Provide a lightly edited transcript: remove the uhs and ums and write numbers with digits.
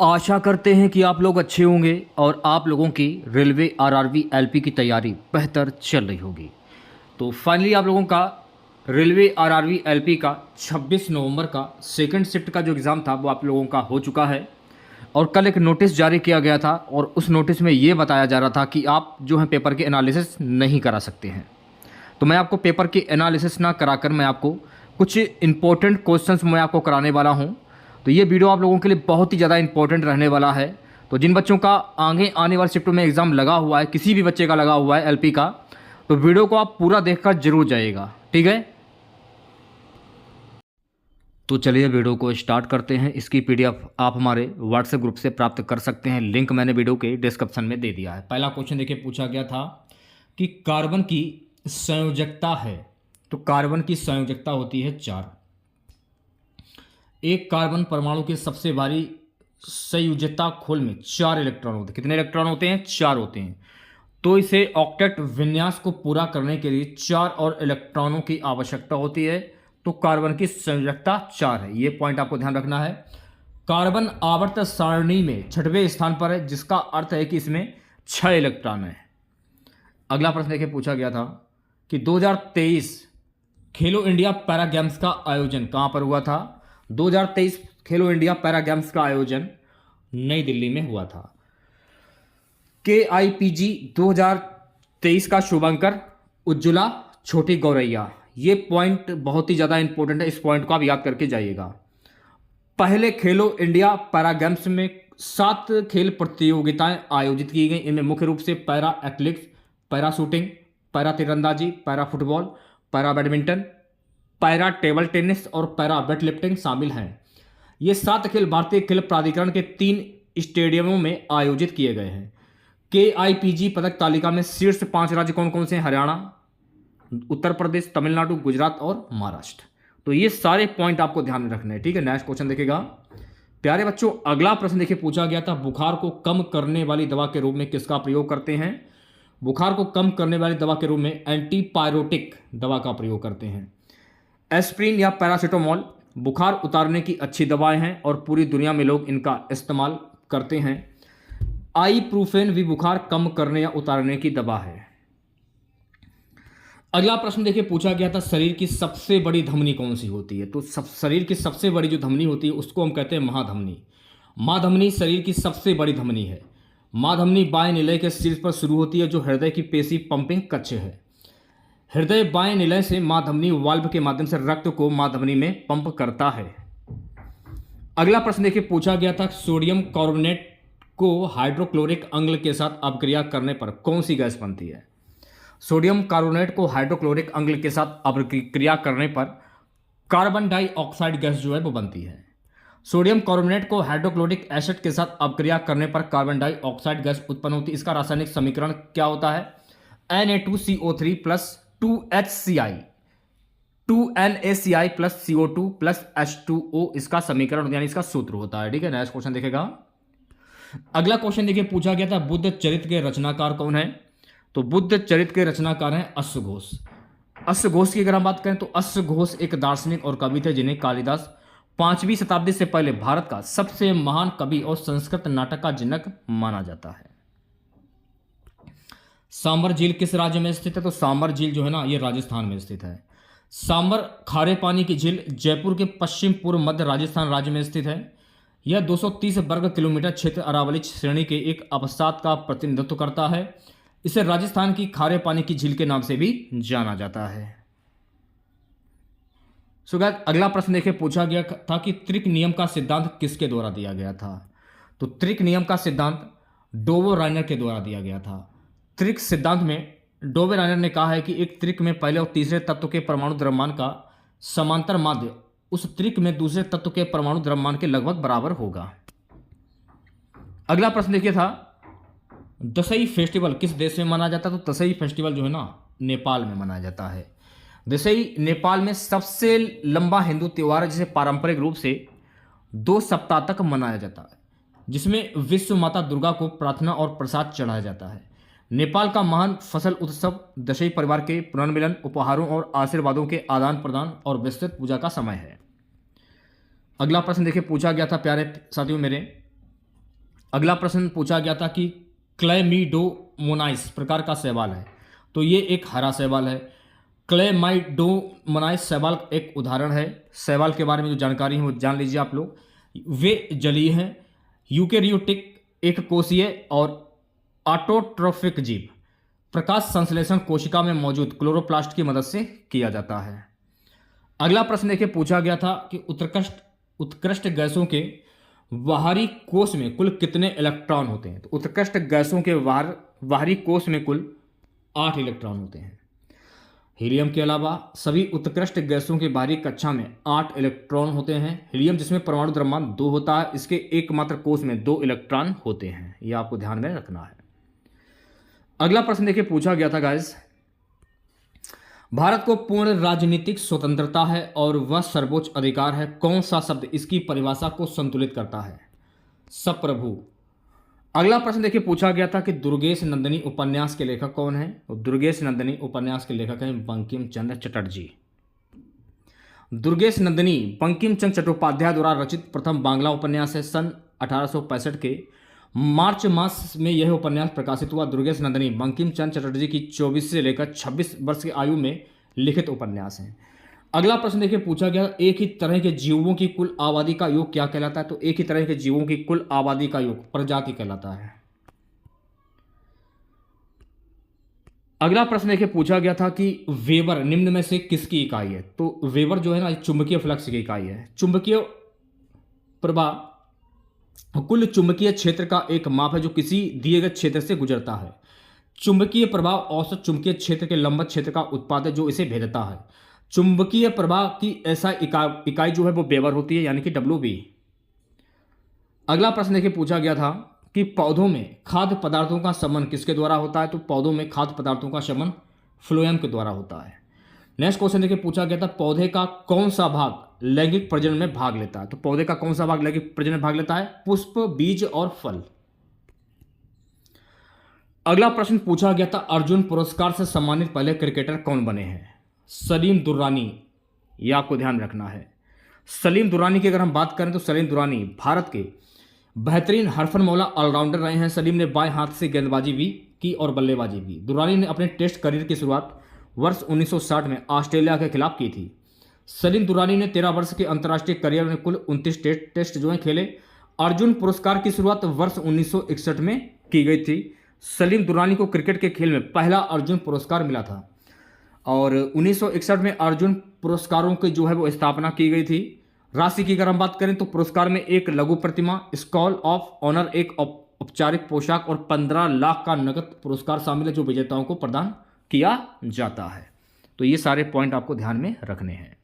आशा करते हैं कि आप लोग अच्छे होंगे और आप लोगों की रेलवे आरआरबी एलपी की तैयारी बेहतर चल रही होगी। तो फाइनली आप लोगों का रेलवे आरआरबी एलपी का 26 नवंबर का सेकंड शिफ्ट का जो एग्ज़ाम था वो आप लोगों का हो चुका है। और कल एक नोटिस जारी किया गया था और उस नोटिस में ये बताया जा रहा था कि आप जो है पेपर के एनालिसिस नहीं करा सकते हैं। तो मैं आपको पेपर की एनालिसिस ना कराकर मैं आपको कुछ इंपॉर्टेंट क्वेश्चंस मैं आपको कराने वाला हूं। तो ये वीडियो आप लोगों के लिए बहुत ही ज़्यादा इंपॉर्टेंट रहने वाला है। तो जिन बच्चों का आगे आने वाले शिफ्टों में एग्ज़ाम लगा हुआ है, किसी भी बच्चे का लगा हुआ है एलपी का, तो वीडियो को आप पूरा देखकर जरूर जाइएगा, ठीक है। तो चलिए वीडियो को स्टार्ट करते हैं। इसकी पीडीएफ आप हमारे व्हाट्सएप ग्रुप से प्राप्त कर सकते हैं, लिंक मैंने वीडियो के डिस्क्रिप्शन में दे दिया है। पहला क्वेश्चन देखिए, पूछा गया था कि कार्बन की संयोजकता है, तो कार्बन की संयोजकता होती है 4। एक कार्बन परमाणु के सबसे भारी संयोजकता खोल में 4 इलेक्ट्रॉन होते हैं। कितने इलेक्ट्रॉन होते हैं? 4 होते हैं। तो इसे ऑक्टेट विन्यास को पूरा करने के लिए 4 और इलेक्ट्रॉनों की आवश्यकता होती है। तो कार्बन की संयोजकता 4 है, ये पॉइंट आपको ध्यान रखना है। कार्बन आवर्त सारणी में 6वें स्थान पर है, जिसका अर्थ है कि इसमें 6 इलेक्ट्रॉन है। अगला प्रश्न देखिए, पूछा गया था कि 2023 खेलो इंडिया पैरा गेम्स का आयोजन कहां पर हुआ था? 2023 खेलो इंडिया पैरा गेम्स का आयोजन नई दिल्ली में हुआ था। KIPG 2023 का शुभंकर उज्ज्वला छोटी गौरैया। ये पॉइंट बहुत ही ज़्यादा इंपॉर्टेंट है, इस पॉइंट को आप याद करके जाइएगा। पहले खेलो इंडिया पैरा गेम्स में 7 खेल प्रतियोगिताएं आयोजित की गई। इनमें मुख्य रूप से para athletics, para shooting, para तीरंदाजी, para football, para badminton, para table tennis और पैरा वेटलिफ्टिंग शामिल हैं। ये 7 खेल भारतीय खेल प्राधिकरण के 3 स्टेडियमों में आयोजित किए गए हैं। KIPG पदक तालिका में शीर्ष 5 राज्य कौन कौन से हैं? हरियाणा, उत्तर प्रदेश, तमिलनाडु, गुजरात और महाराष्ट्र। तो ये सारे पॉइंट आपको ध्यान में रखने हैं, ठीक है। नेक्स्ट क्वेश्चन देखिएगा प्यारे बच्चों। अगला प्रश्न देखिए, पूछा गया था बुखार को कम करने वाली दवा के रूप में किसका प्रयोग करते हैं? बुखार को कम करने वाली दवा के रूप में एंटीपायरोटिक दवा का प्रयोग करते हैं। एस्प्रिन या पैरासीटामोल बुखार उतारने की अच्छी दवाएं हैं और पूरी दुनिया में लोग इनका इस्तेमाल करते हैं। आईप्रूफेन भी बुखार कम करने या उतारने की दवा है। अगला प्रश्न देखिए, पूछा गया था शरीर की सबसे बड़ी धमनी कौन सी होती है? तो शरीर की सबसे बड़ी जो धमनी होती है उसको हम कहते हैं महाधमनी। महाधमनी शरीर की सबसे बड़ी धमनी है। महाधमनी बाएं निलय के शीर्ष पर शुरू होती है, जो हृदय की पेशी पंपिंग कक्ष है। हृदय बाएं निलय से महाधमनी वाल्व के माध्यम से रक्त को महाधमनी में पंप करता है। अगला प्रश्न देखिए, पूछा गया था सोडियम कार्बोनेट को हाइड्रोक्लोरिक अम्ल के साथ अपक्रिया करने पर कौन सी गैस बनती है? सोडियम कार्बोनेट को हाइड्रोक्लोरिक अम्ल के साथ अपक्रिया करने पर कार्बन डाइऑक्साइड गैस जो है वो बनती है। सोडियम कार्बोनेट को हाइड्रोक्लोरिक एसिड के साथ अपक्रिया करने पर कार्बन डाइऑक्साइड गैस उत्पन्न होती है। इसका रासायनिक समीकरण क्या होता है? Na2CO3 plus 2HCI 2NaCI plus CO2 plus H2O इसका समीकरण यानी इसका सूत्र होता है, ठीक है। नेक्स्ट क्वेश्चन देखेगा। अगला क्वेश्चन देखिए, पूछा गया था बुद्ध चरित्र के रचनाकार कौन है? तो बुद्ध चरित्र के रचनाकार हैं अश्वघोष। अश्वघोष की अगर हम बात करें तो अश्वघोष एक दार्शनिक और कवि थे, जिन्हें कालिदास 5वीं शताब्दी से पहले भारत का सबसे महान कवि और संस्कृत नाटक का जनक माना जाता है। सांबर झील किस राज्य में स्थित है? तो सांबर झील जो है ना, ये राजस्थान में स्थित है। सांबर खारे पानी की झील जयपुर के पश्चिम पूर्व मध्य राजस्थान राज्य में स्थित है। यह 230 वर्ग किलोमीटर क्षेत्र अरावली श्रेणी के एक अवसाद का प्रतिनिधित्व करता है। इसे राजस्थान की खारे पानी की झील के नाम से भी जाना जाता है। सो गाइस, अगला प्रश्न देखिए, पूछा गया था कि त्रिक नियम का सिद्धांत किसके द्वारा दिया गया था? तो त्रिक नियम का सिद्धांत डोबो-राइनर के द्वारा दिया गया था। त्रिक सिद्धांत में डोबो-राइनर ने कहा है कि एक त्रिक में पहले और तीसरे तत्व के परमाणु द्रव्यमान का समांतर माध्य उस त्रिक में दूसरे तत्व के परमाणु द्रव्यमान के लगभग बराबर होगा। अगला प्रश्न देखिए था दशई फेस्टिवल किस देश में मनाया जाता है? तो दशई फेस्टिवल जो है ना, नेपाल में मनाया जाता है। दशई नेपाल में सबसे लंबा हिंदू त्यौहार है, जिसे पारंपरिक रूप से 2 सप्ताह तक मनाया जाता है, जिसमें विश्व माता दुर्गा को प्रार्थना और प्रसाद चढ़ाया जाता है। नेपाल का महान फसल उत्सव दशई परिवार के पुनर्मिलन, उपहारों और आशीर्वादों के आदान प्रदान और विस्तृत पूजा का समय है। अगला प्रश्न देखिए, पूछा गया था प्यारे साथियों मेरे अगला प्रश्न पूछा गया था कि क्लेमिडोमोनाइस प्रकार का शैवाल है, तो ये एक हरा शैवाल है। क्लेमाइडोमोनाइस शैवाल एक उदाहरण है। शैवाल के बारे में जो जानकारी है वो जान लीजिए आप लोग। वे जलीय हैं, यूकेरियोटिक एक कोशीय और ऑटोट्रोफिक जीव। प्रकाश संश्लेषण कोशिका में मौजूद क्लोरोप्लास्ट की मदद से किया जाता है। अगला प्रश्न देखिए पूछा गया था कि उत्कृष्ट गैसों के बाहरी कोश में कुल कितने इलेक्ट्रॉन होते हैं। तो उत्कृष्ट गैसों के बाहरी कोश में कुल 8 इलेक्ट्रॉन होते हैं। हीलियम के अलावा सभी उत्कृष्ट गैसों के बाहरी कक्षा में 8 इलेक्ट्रॉन होते हैं। हीलियम जिसमें परमाणु द्रव्यमान 2 होता है, इसके एकमात्र कोश में 2 इलेक्ट्रॉन होते हैं। यह आपको ध्यान में रखना है। अगला प्रश्न देखिए पूछा गया था गाइस, भारत को पूर्ण राजनीतिक स्वतंत्रता है और वह सर्वोच्च अधिकार है, कौन सा शब्द इसकी परिभाषा को संतुलित करता है। सप्रभु। अगला प्रश्न देखिए पूछा गया था कि दुर्गेश नंदिनी उपन्यास के लेखक कौन है। तो दुर्गेश नंदिनी उपन्यास के लेखक हैं बंकिम चंद्र चटर्जी। दुर्गेश नंदिनी बंकिम चंद्र चट्टोपाध्याय द्वारा रचित प्रथम बांग्ला उपन्यास है। सन 1865 के मार्च मास में यह उपन्यास प्रकाशित हुआ। दुर्गेश नंदिनी बंकिम चंद्र चटर्जी की 24 से लेकर 26 वर्ष की आयु में लिखित उपन्यास है। अगला प्रश्न देखिए पूछा गया, एक ही तरह के जीवों की कुल आबादी का योग क्या कहलाता है। तो एक ही तरह के जीवों की कुल आबादी का योग प्रजाति कहलाता है। अगला प्रश्न देखिए पूछा गया था कि वेबर निम्न में से किसकी इकाई है। तो वेबर जो है ना चुंबकीय फ्लक्स की इकाई है। चुंबकीय प्रवाह कुल चुंबकीय क्षेत्र का एक माप है जो किसी दिए गए क्षेत्र से गुजरता है। चुंबकीय प्रवाह औसत चुंबकीय क्षेत्र के लंबवत क्षेत्र का उत्पाद है जो इसे भेदता है। चुंबकीय प्रवाह की ऐसा इकाई जो है वो वेबर होती है, यानी कि WB। अगला प्रश्न देखिए पूछा गया था कि पौधों में खाद्य पदार्थों का शमन किसके द्वारा होता है। तो पौधों में खाद्य पदार्थों का शमन फ्लोएम के द्वारा होता है। नेक्स्ट क्वेश्चन देखिए पूछा गया था, पौधे का कौन सा भाग लैंगिक प्रजनन में भाग लेता है। तो पौधे का कौन सा भाग लैंगिक प्रजनन में भाग लेता है। पुष्प, बीज और फल। अगला प्रश्न पूछा गया था, अर्जुन पुरस्कार से सम्मानित पहले क्रिकेटर कौन बने हैं। सलीम दुर्रानी। यह आपको ध्यान रखना है। सलीम दुर्रानी की अगर हम बात करें तो सलीम दुर्रानी भारत के बेहतरीन हरफन मौला ऑलराउंडर रहे हैं। सलीम ने बाएं हाथ से गेंदबाजी भी की और बल्लेबाजी भी। दुर्रानी ने अपने टेस्ट करियर की शुरुआत वर्ष 1960 में ऑस्ट्रेलिया के खिलाफ की थी। सलीम दुर्रानी ने 13 वर्ष के अंतर्राष्ट्रीय करियर में कुल 29 टेस्ट जो हैं खेले। अर्जुन पुरस्कार की शुरुआत वर्ष 1961 में की गई थी। सलीम दुर्रानी को क्रिकेट के खेल में पहला अर्जुन पुरस्कार मिला था और 1961 में अर्जुन पुरस्कारों की जो है वो स्थापना की गई थी। राशि की अगर हम बात करें तो पुरस्कार में एक लघु प्रतिमा, स्कॉल ऑफ ऑनर, एक औपचारिक पोशाक और 15 लाख का नकद पुरस्कार शामिल है जो विजेताओं को प्रदान किया जाता है। तो ये सारे पॉइंट आपको ध्यान में रखने हैं।